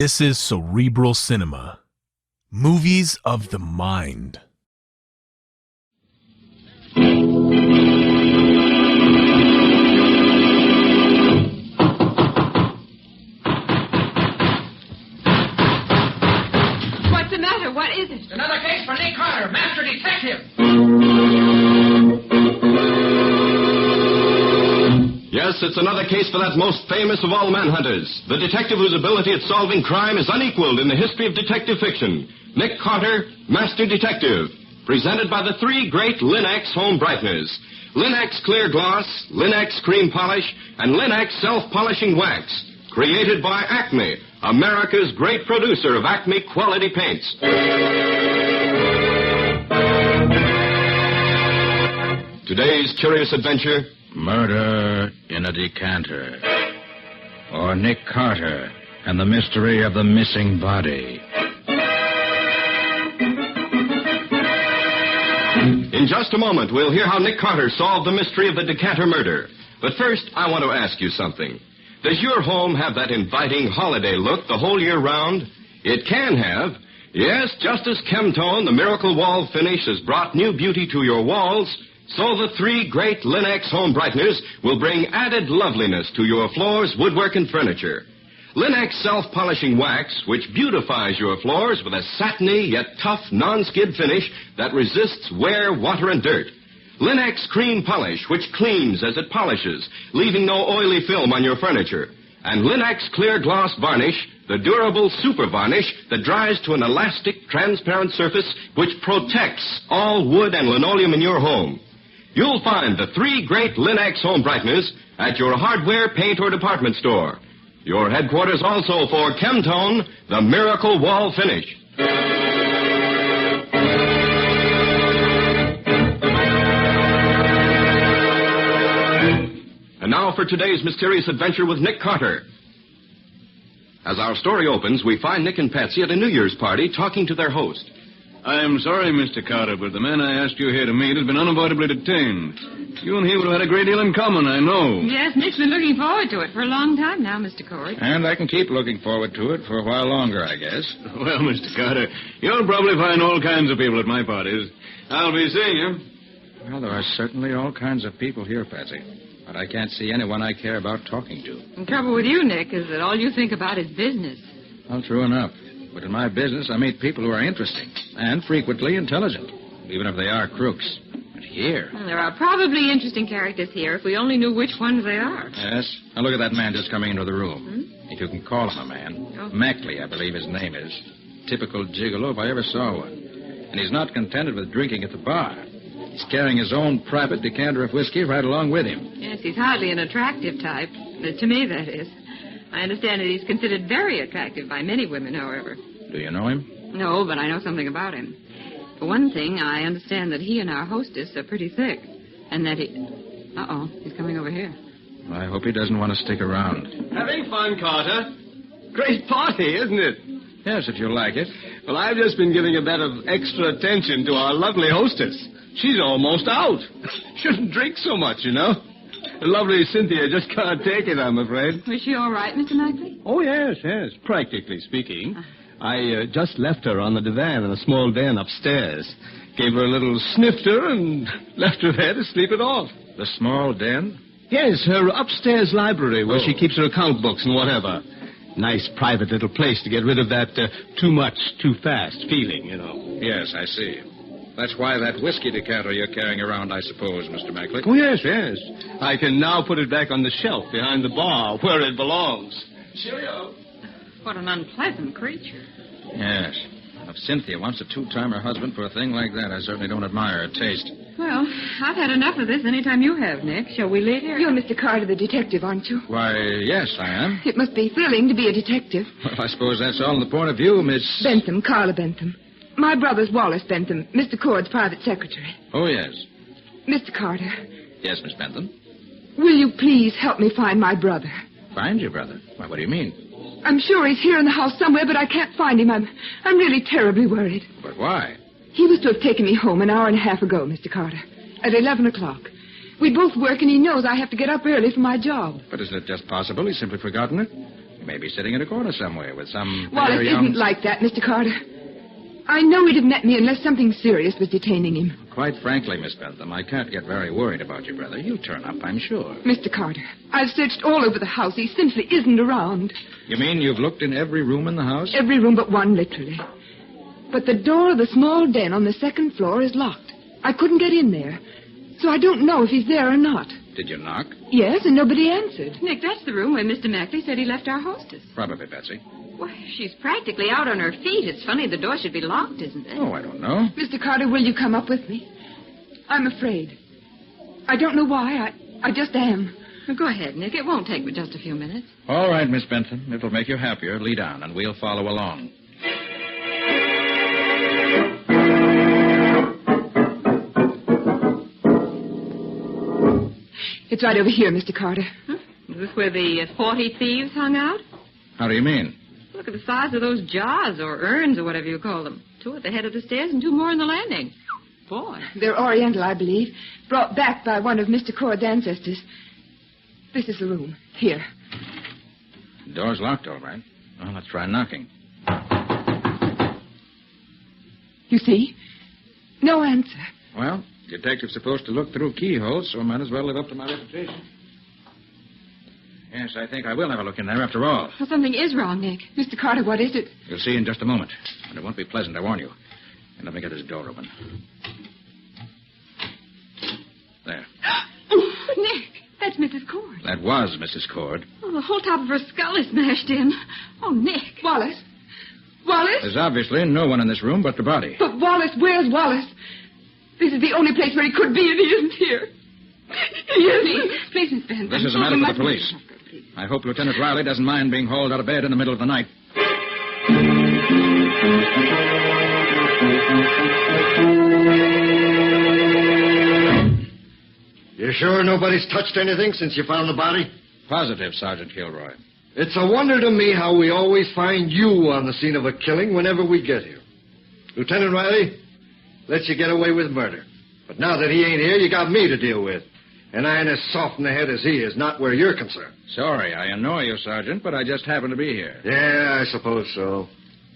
This is Cerebral Cinema. Movies of the mind. What's the matter? What is it? Another case for Nick Carter, master detective. Yes, it's another case for that most famous of all manhunters, the detective whose ability at solving crime is unequaled in the history of detective fiction, Nick Carter, Master Detective, presented by the three great Linx home brighteners, Linx Clear Gloss, Linx Cream Polish, and Linx Self-Polishing Wax, created by Acme, America's great producer of Acme quality paints. Today's curious adventure: Murder in a Decanter. Or Nick Carter and the mystery of the missing body. In just a moment, we'll hear how Nick Carter solved the mystery of the Decanter murder. But first, I want to ask you something. Does your home have that inviting holiday look the whole year round? It can have. Yes, just as Chemtone, the miracle wall finish, has brought new beauty to your walls, so the three great Linx home brighteners will bring added loveliness to your floors, woodwork, and furniture. Linx Self-Polishing Wax, which beautifies your floors with a satiny yet tough non-skid finish that resists wear, water, and dirt. Linx Cream Polish, which cleans as it polishes, leaving no oily film on your furniture. And Linx Clear Gloss Varnish, the durable super varnish that dries to an elastic, transparent surface which protects all wood and linoleum in your home. You'll find the three great Linx home brighteners at your hardware, paint, or department store. Your headquarters also for Chemtone, the miracle wall finish. And now for today's mysterious adventure with Nick Carter. As our story opens, we find Nick and Patsy at a New Year's party talking to their host. I'm sorry, Mr. Carter, but the man I asked you here to meet has been unavoidably detained. You and he would have had a great deal in common, I know. Yes, Nick's been looking forward to it for a long time now, Mr. Cord. And I can keep looking forward to it for a while longer, I guess. Well, Mr. Carter, you'll probably find all kinds of people at my parties. I'll be seeing you. Well, there are certainly all kinds of people here, Patsy. But I can't see anyone I care about talking to. The trouble with you, Nick, is that all you think about is business. Well, true enough. But in my business, I meet people who are interesting and frequently intelligent, even if they are crooks. But here... Well, there are probably interesting characters here if we only knew which ones they are. Yes? Now look at that man just coming into the room. If you can call him a man. Oh. Mackley, I believe his name is. Typical gigolo if I ever saw one. And he's not contented with drinking at the bar. He's carrying his own private decanter of whiskey right along with him. Yes, he's hardly an attractive type. To me, that is. I understand that he's considered very attractive by many women, however. Do you know him? No, but I know something about him. For one thing, I understand that he and our hostess are pretty thick. And that he... Uh-oh, he's coming over here. I hope he doesn't want to stick around. Having fun, Carter? Great party, isn't it? Yes, if you like it. Well, I've just been giving a bit of extra attention to our lovely hostess. She's almost out. Shouldn't drink so much, you know. The lovely Cynthia just can't take it, I'm afraid. Was she all right, Mr. Mackley? Oh, yes, practically speaking. I just left her on the divan in a small den upstairs. Gave her a little snifter and left her there to sleep it off. The small den? Yes, her upstairs library where she keeps her account books and whatever. Nice private little place to get rid of that too much, too fast feeling, you know. Yes, I see. That's why that whiskey decanter you're carrying around, I suppose, Mr. Mackley. Oh, yes. I can now put it back on the shelf behind the bar where it belongs. Cheerio. What an unpleasant creature. Yes. If Cynthia wants to two-time her husband for a thing like that, I certainly don't admire her taste. Well, I've had enough of this any time you have, Nick. Shall we leave here? You're Mr. Carter, the detective, aren't you? Why, yes, I am. It must be thrilling to be a detective. Well, I suppose that's all in the point of view, Miss... Bentham, Carla Bentham. My brother's Wallace Bentham, Mr. Cord's private secretary. Oh, yes. Mr. Carter, Yes, Miss Bentham. will you please help me find my brother? Find your brother? Why, what do you mean? I'm sure he's here in the house somewhere, but I can't find him. I'm really terribly worried. But why? He was to have taken me home an hour and a half ago, Mr. Carter, at 11 o'clock. We both work, and he knows I have to get up early for my job. But isn't it just possible he's simply forgotten it? Maybe sitting in a corner somewhere with some... Wallace isn't like that, Mr. Carter. I know he'd have met me unless something serious was detaining him. Quite frankly, Miss Bentham, I can't get very worried about your brother. He'll turn up, I'm sure. Mr. Carter, I've searched all over the house. He simply isn't around. You mean you've looked in every room in the house? Every room but one, literally. But the door of the small den on the second floor is locked. I couldn't get in there. So I don't know if he's there or not. Did you knock? Yes, and nobody answered. Nick, that's the room where Mr. Mackley said he left our hostess. Probably, Betsy. Why, she's practically out on her feet. It's funny the door should be locked, isn't it? Oh, I don't know. Mr. Carter, will you come up with me? I'm afraid. I don't know why. I just am. Well, go ahead, Nick. It won't take but just a few minutes. All right, Miss Bentham. It'll make you happier. Lead on, and we'll follow along. It's right over here, Mr. Carter. Huh? Is this where the 40 thieves hung out? How do you mean? Look at the size of those jars or urns or whatever you call them. 2 at the head of the stairs and 2 more on the landing. Boy. They're Oriental, I believe. Brought back by one of Mr. Cord's ancestors. This is the room. Here. The door's locked, all right. Well, let's try knocking. You see? No answer. Well, detective's supposed to look through keyholes, so I might as well live up to my reputation. Yes, I think I will have a look in there after all. Well, something is wrong, Nick. Mr. Carter, what is it? You'll see in just a moment. And it won't be pleasant, I warn you. And let me get this door open. There. Oh, Nick, that's Mrs. Cord. That was Mrs. Cord. Oh, the whole top of her skull is smashed in. Oh, Nick. Wallace? Wallace? There's obviously no one in this room but the body. But Wallace, where's Wallace? This is the only place where he could be, and he isn't here. He isn't. Please, Miss Bentham. This is a matter for the police. I hope Lieutenant Riley doesn't mind being hauled out of bed in the middle of the night. You sure nobody's touched anything since you found the body? Positive, Sergeant Kilroy. It's a wonder to me how we always find you on the scene of a killing whenever we get here. Lieutenant Riley, lets you get away with murder. But now that he ain't here, you got me to deal with. And I ain't as soft in the head as he is, not where you're concerned. Sorry, I annoy you, Sergeant, but I just happen to be here. Yeah, I suppose so.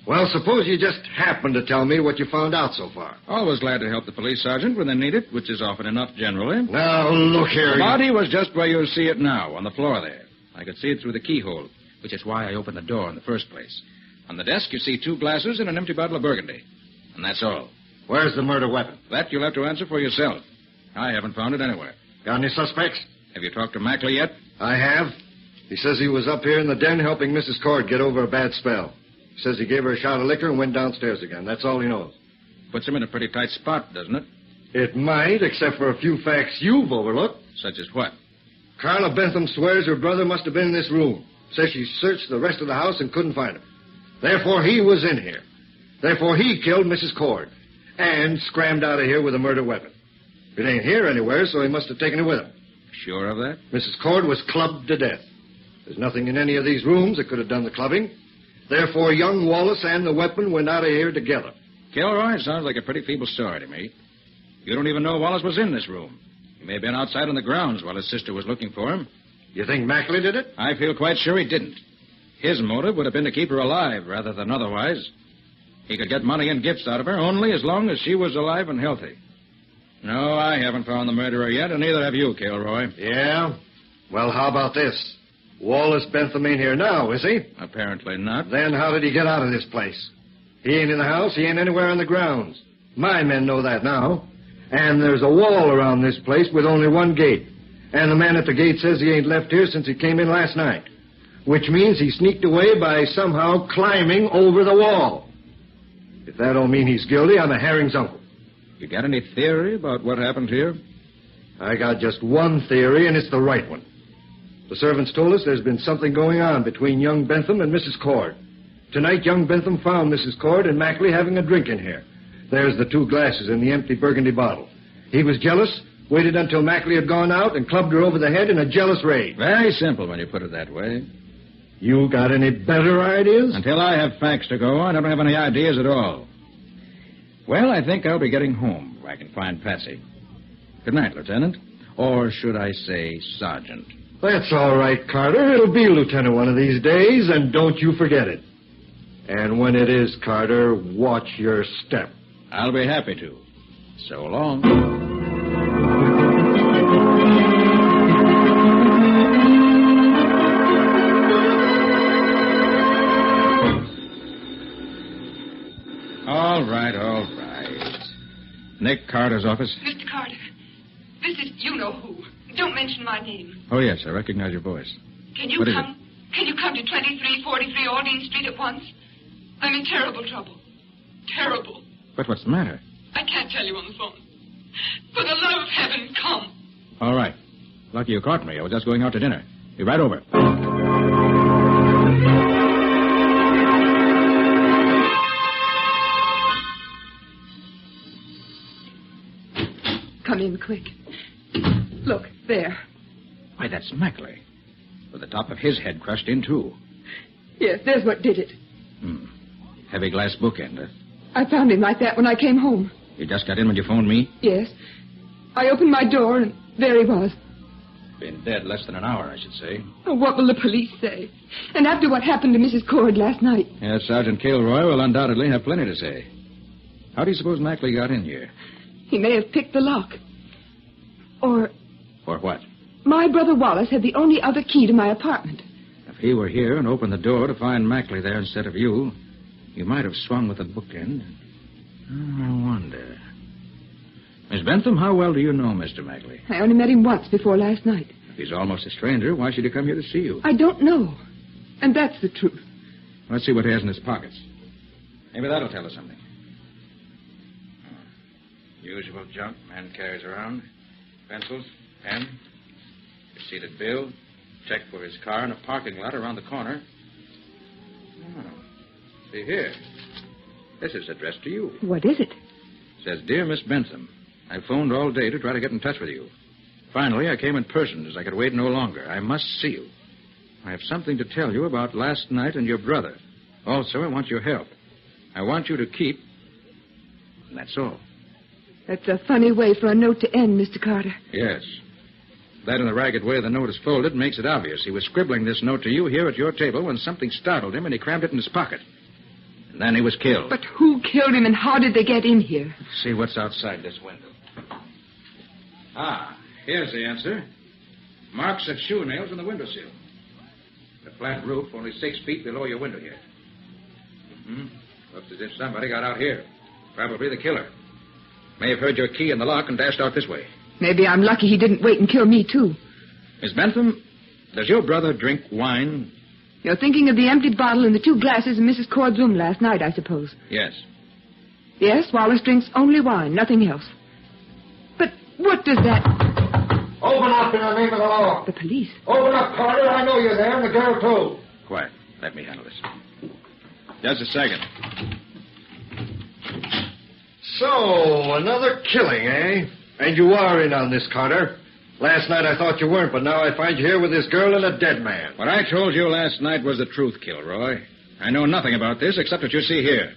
Well, suppose you just happen to tell me what you found out so far. Always glad to help the police, Sergeant, when they need it, which is often enough generally. Now, look here. The body was just where you see it now, on the floor there. I could see it through the keyhole, which is why I opened the door in the first place. On the desk, you see 2 glasses and an empty bottle of Burgundy. And that's all. Where's the murder weapon? That you'll have to answer for yourself. I haven't found it anywhere. Got any suspects? Have you talked to Mackley yet? I have. He says he was up here in the den helping Mrs. Cord get over a bad spell. He says he gave her a shot of liquor and went downstairs again. That's all he knows. Puts him in a pretty tight spot, doesn't it? It might, except for a few facts you've overlooked. Such as what? Carla Bentham swears her brother must have been in this room. Says she searched the rest of the house and couldn't find him. Therefore, he was in here. Therefore, he killed Mrs. Cord and scrammed out of here with a murder weapon. It ain't here anywhere, so he must have taken it with him. Sure of that? Mrs. Cord was clubbed to death. There's nothing in any of these rooms that could have done the clubbing. Therefore, young Wallace and the weapon went out of here together. Kilroy, sounds like a pretty feeble story to me. You don't even know Wallace was in this room. He may have been outside on the grounds while his sister was looking for him. You think Mackley did it? I feel quite sure he didn't. His motive would have been to keep her alive rather than otherwise. He could get money and gifts out of her only as long as she was alive and healthy. No, I haven't found the murderer yet, and neither have you, Kilroy. Yeah? Well, how about this? Wallace Bentham ain't here now, is he? Apparently not. Then how did he get out of this place? He ain't in the house. He ain't anywhere on the grounds. My men know that now. And there's a wall around this place with only one gate. And the man at the gate says he ain't left here since he came in last night. Which means he sneaked away by somehow climbing over the wall. If that don't mean he's guilty, I'm a herring's uncle. You got any theory about what happened here? I got just one theory, and it's the right one. The servants told us there's been something going on between young Bentham and Mrs. Cord. Tonight, young Bentham found Mrs. Cord and Mackley having a drink in here. There's the 2 glasses and the empty Burgundy bottle. He was jealous, waited until Mackley had gone out, and clubbed her over the head in a jealous rage. Very simple when you put it that way. You got any better ideas? Until I have facts to go on, I don't have any ideas at all. Well, I think I'll be getting home where I can find Patsy. Good night, Lieutenant. Or should I say, Sergeant? That's all right, Carter. It'll be Lieutenant one of these days, and don't you forget it. And when it is, Carter, watch your step. I'll be happy to. So long. All right. Nick Carter's office? Mr. Carter, this is you-know-who. Don't mention my name. Oh, yes, I recognize your voice. Can you What is come? Can you come to 2343 Aldine Street at once? I'm in terrible trouble. Terrible. But what's the matter? I can't tell you on the phone. For the love of heaven, come. All right. Lucky you caught me. I was just going out to dinner. Be right over. Come in quick. Look, there. Why, that's Mackley. With the top of his head crushed in, too. Yes, there's what did it. Heavy glass bookend, huh? I found him like that when I came home. You just got in when you phoned me? Yes. I opened my door, and there he was. Been dead less than an hour, I should say. Oh, what will the police say? And after what happened to Mrs. Cord last night. Yes, Sergeant Kilroy will undoubtedly have plenty to say. How do you suppose Mackley got in here? He may have picked the lock. Or For what? my brother Wallace had the only other key to my apartment. If he were here and opened the door to find Mackley there instead of you, you might have swung with the bookend. Oh, I wonder. Miss Bentham, how well do you know Mr. Mackley? I only met him once before last night. If he's almost a stranger, why should he come here to see you? I don't know. And that's the truth. Let's see what he has in his pockets. Maybe that'll tell us something. Usual junk man carries around. Pencils, pen, receipted bill, check for his car in a parking lot around the corner. Oh, see here. This is addressed to you. What is it? It says, Dear Miss Bentham, I phoned all day to try to get in touch with you. Finally, I came in person as I could wait no longer. I must see you. I have something to tell you about last night and your brother. Also, I want your help. I want you to keep... And that's all. That's a funny way for a note to end, Mr. Carter. Yes. That and the ragged way the note is folded makes it obvious. He was scribbling this note to you here at your table when something startled him and he crammed it in his pocket. And then he was killed. But who killed him and how did they get in here? See what's outside this window. Ah, here's the answer. Marks of shoe nails on the windowsill. The flat roof only 6 feet below your window here. Looks as if somebody got out here. Probably the killer. May have heard your key in the lock and dashed out this way. Maybe I'm lucky he didn't wait and kill me, too. Miss Bentham, does your brother drink wine? You're thinking of the empty bottle and the 2 glasses in Mrs. Cord's room last night, I suppose. Yes. Yes, Wallace drinks only wine, nothing else. But what does that... Open up in the name of the law. The police. Open up, Carter. I know you're there, and the girl, too. Quiet. Let me handle this. Just a second. So, another killing, eh? And you are in on this, Carter. Last night I thought you weren't, but now I find you here with this girl and a dead man. What I told you last night was the truth, Kilroy. I know nothing about this except what you see here.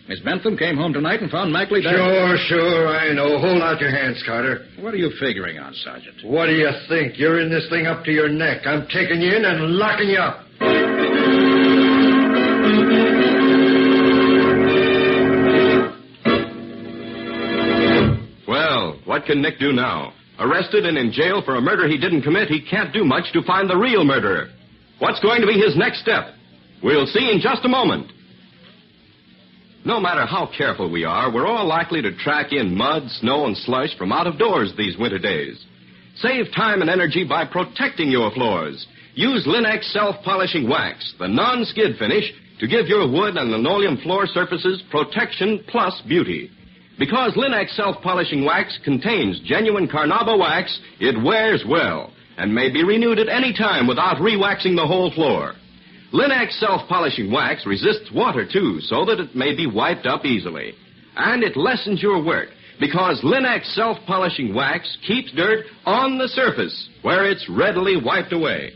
Miss Bentham came home tonight and found Mackley dead. Sure, I know. Hold out your hands, Carter. What are you figuring on, Sergeant? What do you think? You're in this thing up to your neck. I'm taking you in and locking you up. Well, what can Nick do now? Arrested and in jail for a murder he didn't commit, he can't do much to find the real murderer. What's going to be his next step? We'll see in just a moment. No matter how careful we are, we're all likely to track in mud, snow, and slush from out of doors these winter days. Save time and energy by protecting your floors. Use Linex self-polishing wax, the non-skid finish, to give your wood and linoleum floor surfaces protection plus beauty. Because Linex self-polishing wax contains genuine carnauba wax, it wears well and may be renewed at any time without re-waxing the whole floor. Linex self-polishing wax resists water, too, so that it may be wiped up easily. And it lessens your work because Linex self-polishing wax keeps dirt on the surface where it's readily wiped away.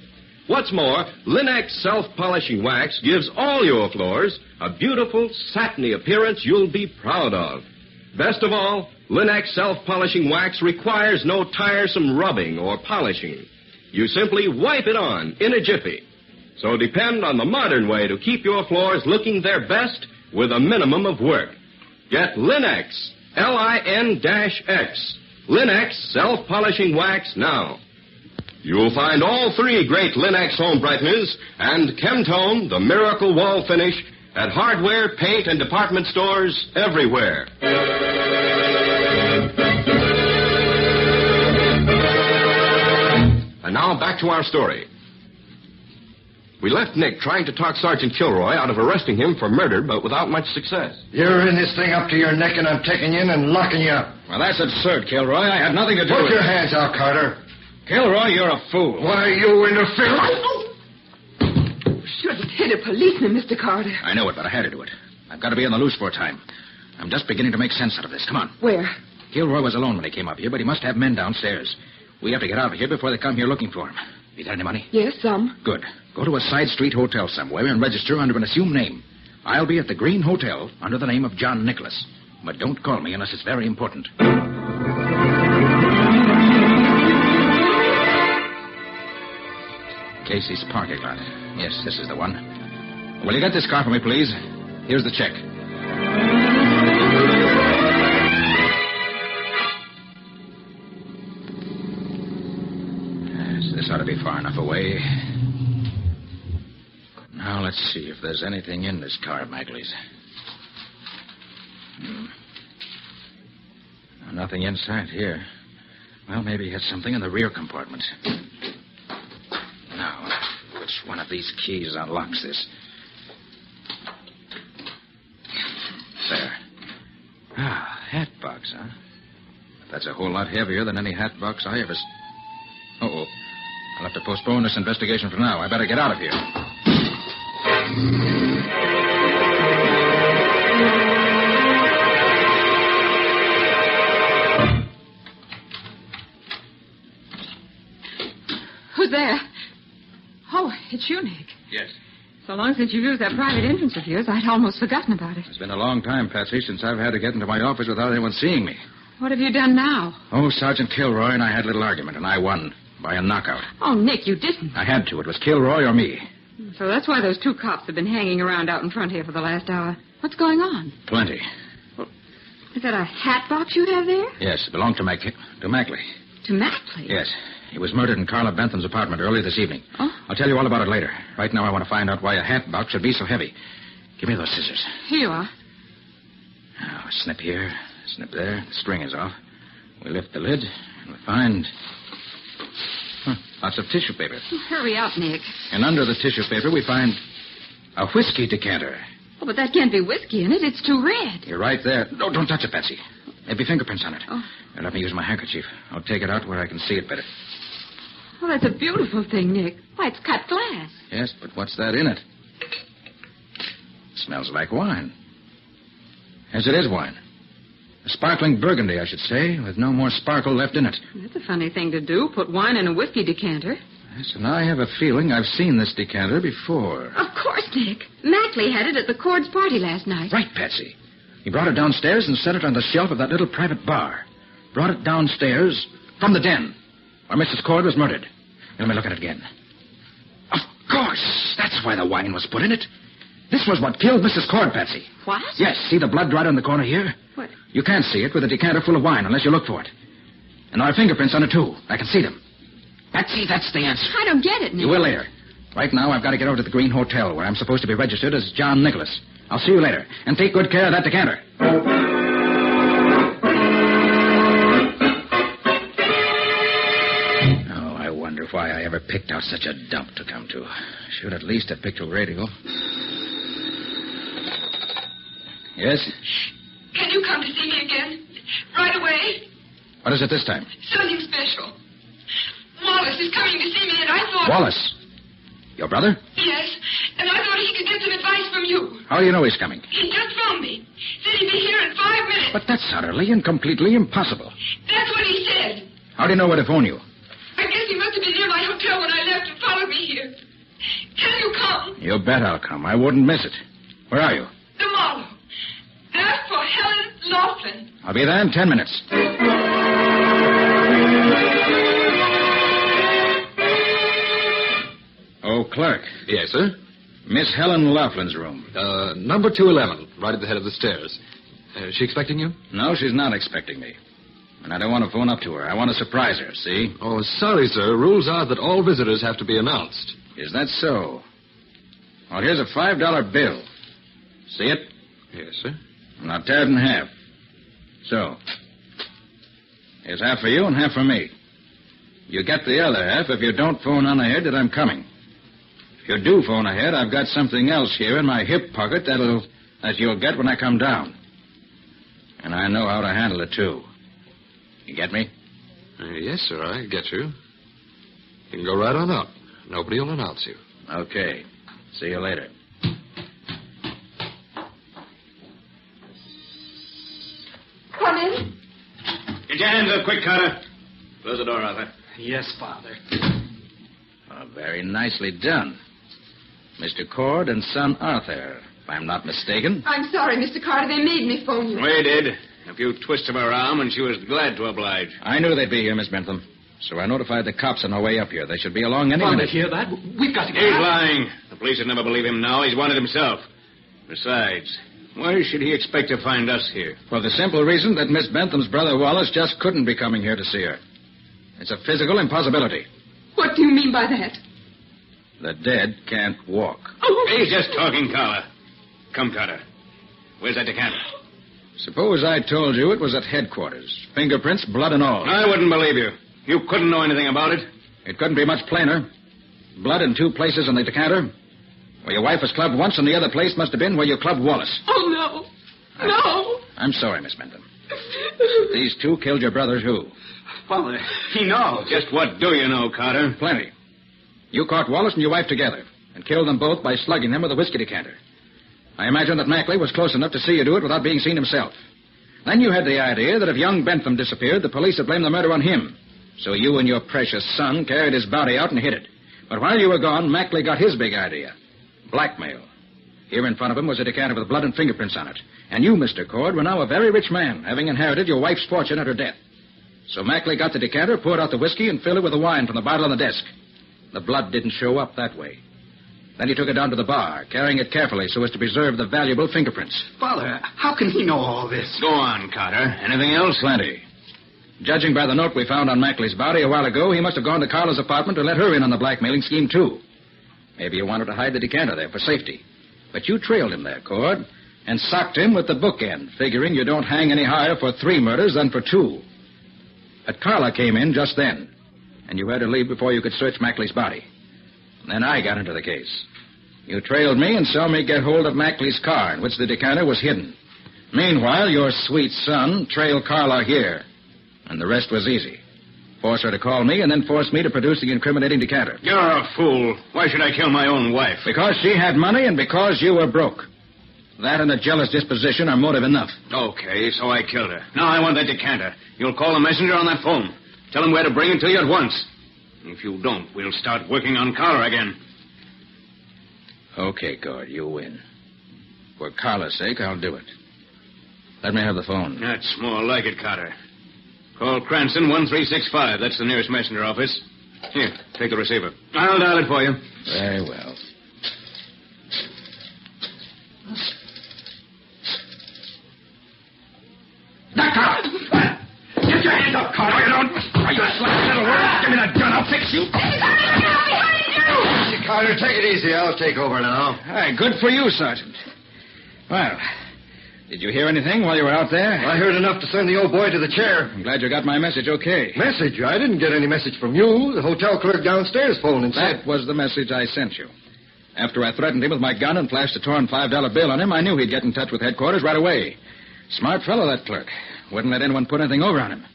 What's more, Linex self-polishing wax gives all your floors a beautiful, satiny appearance you'll be proud of. Best of all, Linex self-polishing wax requires no tiresome rubbing or polishing. You simply wipe it on in a jiffy. So depend on the modern way to keep your floors looking their best with a minimum of work. Get Lin-X, Lin-X, Lin-X self-polishing wax now. You'll find all three great Lin-X home brighteners and Chemtone, the miracle wall finish, at hardware, paint, and department stores everywhere. And now back to our story. We left Nick trying to talk Sergeant Kilroy out of arresting him for murder, but without much success. You're in this thing up to your neck, and I'm taking you in and locking you up. Well, that's absurd, Kilroy. I had nothing to do Put with your it. hands out, Carter. Kilroy, you're a fool. Why, you interfere. Shouldn't hit a policeman, Mr. Carter. I know it, but I had to do it. I've got to be on the loose for a time. I'm just beginning to make sense out of this. Come on. Where? Kilroy was alone when he came up here, but he must have men downstairs. We have to get out of here before they come here looking for him. You got any money? Yes, some. Good. Go to a side street hotel somewhere and register under an assumed name. I'll be at the Green Hotel under the name of John Nicholas. But don't call me unless it's very important. Casey's parking lot. Yes, this is the one. Will you get this car for me, please? Here's the check. Yes, this ought to be far enough away. Now, let's see if there's anything in this car, Magley's. Nothing inside here. Well, maybe he had something in the rear compartment. Now, which one of these keys unlocks this? There. Ah, hat box, huh? That's a whole lot heavier than any hat box I ever... Uh-oh. I'll have to postpone this investigation for now. I better get out of here. Who's there? Oh, it's you, Nick. Yes. So long since you used that private entrance of yours, I'd almost forgotten about it. It's been a long time, Patsy, since I've had to get into my office without anyone seeing me. What have you done now? Oh, Sergeant Kilroy and I had a little argument, and I won by a knockout. Oh, Nick, you didn't. I had to. It was Kilroy or me. So that's why those two cops have been hanging around out in front here for the last hour. What's going on? Plenty. Is that a hat box you have there? Yes, it belonged to Mackley. To Mackley? Yes. He was murdered in Carla Bentham's apartment earlier this evening. Oh? I'll tell you all about it later. Right now, I want to find out why a hat box should be so heavy. Give me those scissors. Here you are. Now, snip here, snip there. The string is off. We lift the lid, and we find... lots of tissue paper. Oh, hurry up, Nick. And under the tissue paper, we find a whiskey decanter. Oh, but that can't be whiskey in it. It's too red. You're right there. No, don't touch it, Patsy. There'll be fingerprints on it. Oh. Now, let me use my handkerchief. I'll take it out where I can see it better. Oh, that's a beautiful thing, Nick. Why, it's cut glass. Yes, but what's that in it? Smells like wine. Yes, it is wine. A sparkling burgundy, I should say, with no more sparkle left in it. That's a funny thing to do, put wine in a whiskey decanter. Yes, and I have a feeling I've seen this decanter before. Of course, Nick. Mackley had it at the Cords' party last night. Right, Patsy. He brought it downstairs and set it on the shelf of that little private bar. Brought it downstairs from the den where Mrs. Cord was murdered. Let me look at it again. Of course. That's why the wine was put in it. This was what killed Mrs. Cord, Patsy. What? Yes, see the blood right on the corner here? What? You can't see it with a decanter full of wine unless you look for it. And there are fingerprints on it, too. I can see them. Patsy, that's the answer. I don't get it, Nick. You will later. Right now, I've got to get over to the Green Hotel, where I'm supposed to be registered as John Nicholas. I'll see you later. And take good care of that decanter. Oh, I wonder why I ever picked out such a dump to come to. Should at least have picked a radio. Yes? Shh. Can you come to see me again? Right away? What is it this time? Something special. Wallace is coming to see me, and I thought... Wallace? Your brother? Yes, and I thought he could get some advice from you. How do you know he's coming? He just phoned me. Said he'd be here in 5 minutes. But that's utterly and completely impossible. That's what he said. How do you know where to phone you? I guess he must have been near my hotel when I left and followed me here. Can you come? You bet I'll come. I wouldn't miss it. Where are you? The Marlow. Ask for Helen Laughlin. I'll be there in 10 minutes. Oh, clerk. Yes, sir? Miss Helen Laughlin's room. Number 211, right at the head of the stairs. Is she expecting you? No, she's not expecting me. And I don't want to phone up to her. I want to surprise her, see? Oh, sorry, sir. Rules are that all visitors have to be announced. Is that so? Well, here's a $5 bill. See it? Yes, sir. Now tear it in half. So. Here's half for you and half for me. You get the other half if you don't phone on ahead that I'm coming. If you do phone ahead, I've got something else here in my hip pocket that you'll get when I come down. And I know how to handle it, too. You get me? Yes, sir, I get you. You can go right on up. Nobody will announce you. Okay. See you later. Come in. Get your hands up quick, Carter. Close the door, Arthur. Yes, Father. Oh, very nicely done. Mr. Cord and son Arthur, if I'm not mistaken. I'm sorry, Mr. Carter. They made me phone you. We did. A few twists of her arm, and she was glad to oblige. I knew they'd be here, Miss Bentham. So I notified the cops on our way up here. They should be along any Father, minute. hear that? We've got to get He's out. lying. The police would never believe him now. He's wanted himself. Besides, why should he expect to find us here? For the simple reason that Miss Bentham's brother Wallace just couldn't be coming here to see her. It's a physical impossibility. What do you mean by that? The dead can't walk. Oh. He's just talking, Carla. Come, Carter. Where's that decanter? Suppose I told you it was at headquarters. Fingerprints, blood and all. I wouldn't believe you. You couldn't know anything about it. It couldn't be much plainer. Blood in two places in the decanter. Where your wife was clubbed once, and the other place must have been where you clubbed Wallace. Oh, no. No. I'm sorry, Miss Bentham. These two killed your brothers who? Father, he knows. Just what do you know, Carter? Plenty. You caught Wallace and your wife together and killed them both by slugging them with a whiskey decanter. I imagine that Mackley was close enough to see you do it without being seen himself. Then you had the idea that if young Bentham disappeared, the police would blame the murder on him. So you and your precious son carried his body out and hid it. But while you were gone, Mackley got his big idea. Blackmail. Here in front of him was a decanter with blood and fingerprints on it. And you, Mr. Cord, were now a very rich man, having inherited your wife's fortune at her death. So Mackley got the decanter, poured out the whiskey, and filled it with the wine from the bottle on the desk. The blood didn't show up that way. Then he took it down to the bar, carrying it carefully so as to preserve the valuable fingerprints. Father, how can he know all this? Go on, Carter. Anything else? Plenty. Judging by the note we found on Mackley's body a while ago, he must have gone to Carla's apartment to let her in on the blackmailing scheme, too. Maybe you wanted to hide the decanter there for safety. But you trailed him there, Cord, and socked him with the bookend, figuring you don't hang any higher for 3 murders than for 2. But Carla came in just then, and you had to leave before you could search Mackley's body. Then I got into the case. You trailed me and saw me get hold of Mackley's car in which the decanter was hidden. Meanwhile, your sweet son trailed Carla here, and the rest was easy. Force her to call me and then force me to produce the incriminating decanter. You're a fool. Why should I kill my own wife? Because she had money and because you were broke. That and a jealous disposition are motive enough. Okay, so I killed her. Now I want that decanter. You'll call the messenger on that phone. Tell him where to bring it to you at once. If you don't, we'll start working on Carla again. Okay, Cord, you win. For Carla's sake, I'll do it. Let me have the phone. That's more like it, Carter. Call Cranston 1365. That's the nearest messenger office. Here, take the receiver. I'll dial it for you. Very well. Now, Carter! Get your hands up, Carter! You don't... Are you a slack little word? Give me that gun. I'll fix you. Carter, take it easy. I'll take over now. Hi, good for you, Sergeant. Well, did you hear anything while you were out there? I heard enough to send the old boy to the chair. I'm glad you got my message okay. Message? I didn't get any message from you. The hotel clerk downstairs phoned and said... That was the message I sent you. After I threatened him with my gun and flashed a torn $5 bill on him, I knew he'd get in touch with headquarters right away. Smart fellow, that clerk. Wouldn't let anyone put anything over on him.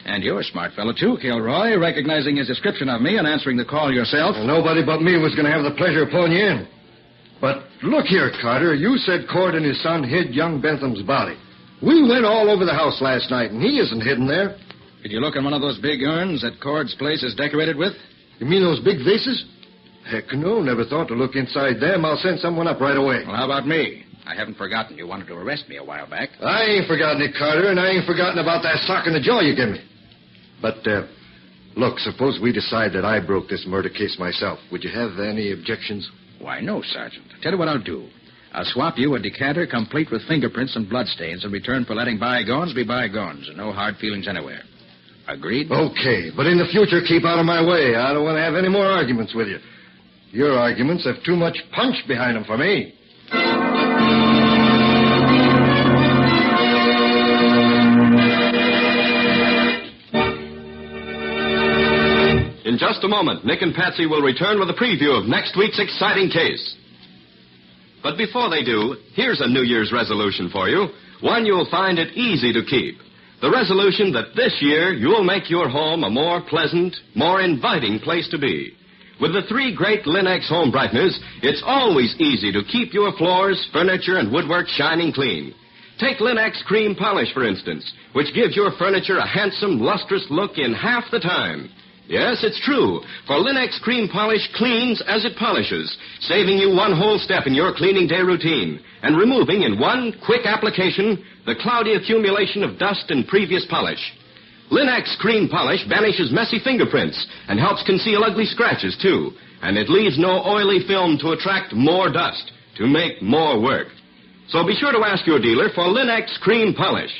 And you're a smart fellow, too, Kilroy, recognizing his description of me and answering the call yourself. Well, nobody but me was going to have the pleasure of pulling you in. But look here, Carter. You said Cord and his son hid young Bentham's body. We went all over the house last night, and he isn't hidden there. Did you look in one of those big urns that Cord's place is decorated with? You mean those big vases? Heck no, never thought to look inside them. I'll send someone up right away. Well, how about me? I haven't forgotten you wanted to arrest me a while back. I ain't forgotten it, Carter, and I ain't forgotten about that sock in the jaw you gave me. But Look, suppose we decide that I broke this murder case myself. Would you have any objections? Why, no, Sergeant. Tell you what I'll do. I'll swap you a decanter complete with fingerprints and bloodstains in return for letting bygones be bygones and no hard feelings anywhere. Agreed? Okay, but in the future, keep out of my way. I don't want to have any more arguments with you. Your arguments have too much punch behind them for me. In just a moment, Nick and Patsy will return with a preview of next week's exciting case. But before they do, here's a New Year's resolution for you, one you'll find it easy to keep. The resolution that this year you'll make your home a more pleasant, more inviting place to be. With the 3 great Linex home brighteners, it's always easy to keep your floors, furniture, and woodwork shining clean. Take Linex Cream Polish, for instance, which gives your furniture a handsome, lustrous look in half the time. Yes, it's true, for Linex Cream Polish cleans as it polishes, saving you one whole step in your cleaning day routine, and removing in one quick application the cloudy accumulation of dust and previous polish. Linex Cream Polish banishes messy fingerprints and helps conceal ugly scratches, too, and it leaves no oily film to attract more dust, to make more work. So be sure to ask your dealer for Linex Cream Polish.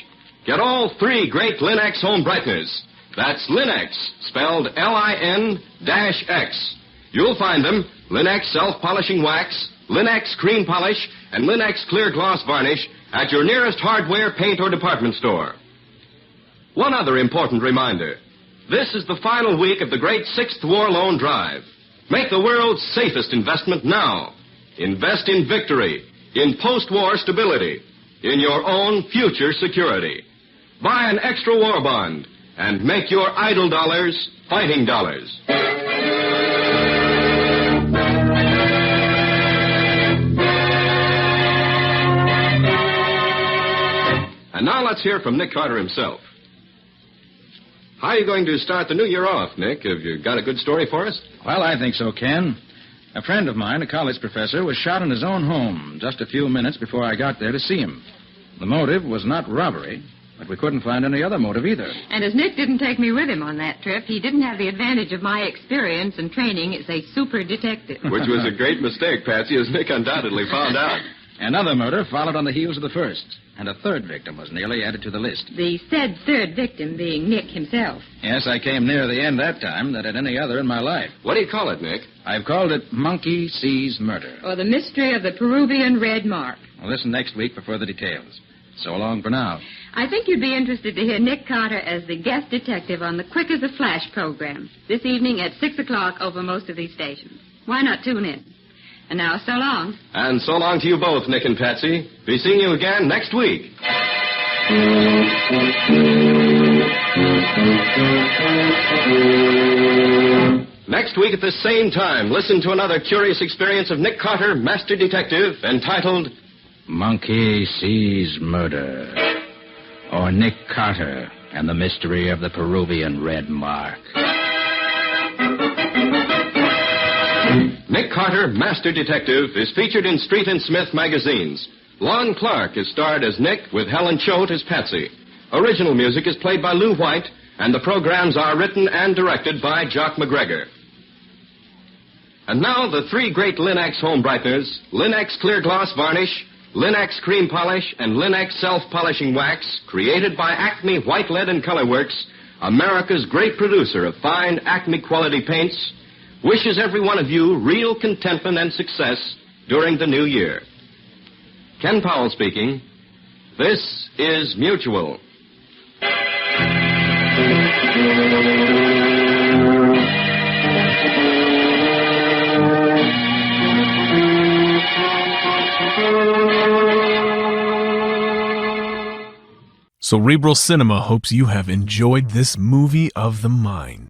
Get all 3 great Linex home brighteners. That's Linex, spelled L-I-N-X. You'll find them, Linex Self-Polishing Wax, Linex Cream Polish, and Linex Clear Gloss Varnish at your nearest hardware, paint, or department store. One other important reminder. This is the final week of the great 6th War Loan Drive. Make the world's safest investment now. Invest in victory, in post-war stability, in your own future security. Buy an extra war bond and make your idle dollars fighting dollars. And now let's hear from Nick Carter himself. How are you going to start the new year off, Nick? Have you got a good story for us? Well, I think so, Ken. A friend of mine, a college professor, was shot in his own home just a few minutes before I got there to see him. The motive was not robbery, but we couldn't find any other motive either. And as Nick didn't take me with him on that trip, he didn't have the advantage of my experience and training as a super detective. Which was a great mistake, Patsy, as Nick undoubtedly found out. Another murder followed on the heels of the first, and a third victim was nearly added to the list. The said third victim being Nick himself. Yes, I came nearer the end that time than at any other in my life. What do you call it, Nick? I've called it Monkey Sees Murder. Or the mystery of the Peruvian red mark. Well, listen next week for further details. So long for now. I think you'd be interested to hear Nick Carter as the guest detective on the Quick as a Flash program this evening at 6 o'clock over most of these stations. Why not tune in? And now, so long. And so long to you both, Nick and Patsy. Be seeing you again next week. Next week at the same time, listen to another curious experience of Nick Carter, Master Detective, entitled Monkey Sees Murder. Or Nick Carter and the Mystery of the Peruvian Red Mark. Nick Carter, Master Detective, is featured in Street and Smith magazines. Lon Clark is starred as Nick with Helen Choate as Patsy. Original music is played by Lou White, and the programs are written and directed by Jock McGregor. And now the 3 great Linex home brighteners, Linex Clear Gloss Varnish, Linex Cream Polish, and Linex Self-Polishing Wax, created by Acme White Lead and Color Works, America's great producer of fine Acme quality paints, wishes every one of you real contentment and success during the new year. Ken Powell speaking. This is Mutual. Cerebral Cinema hopes you have enjoyed this movie of the mind.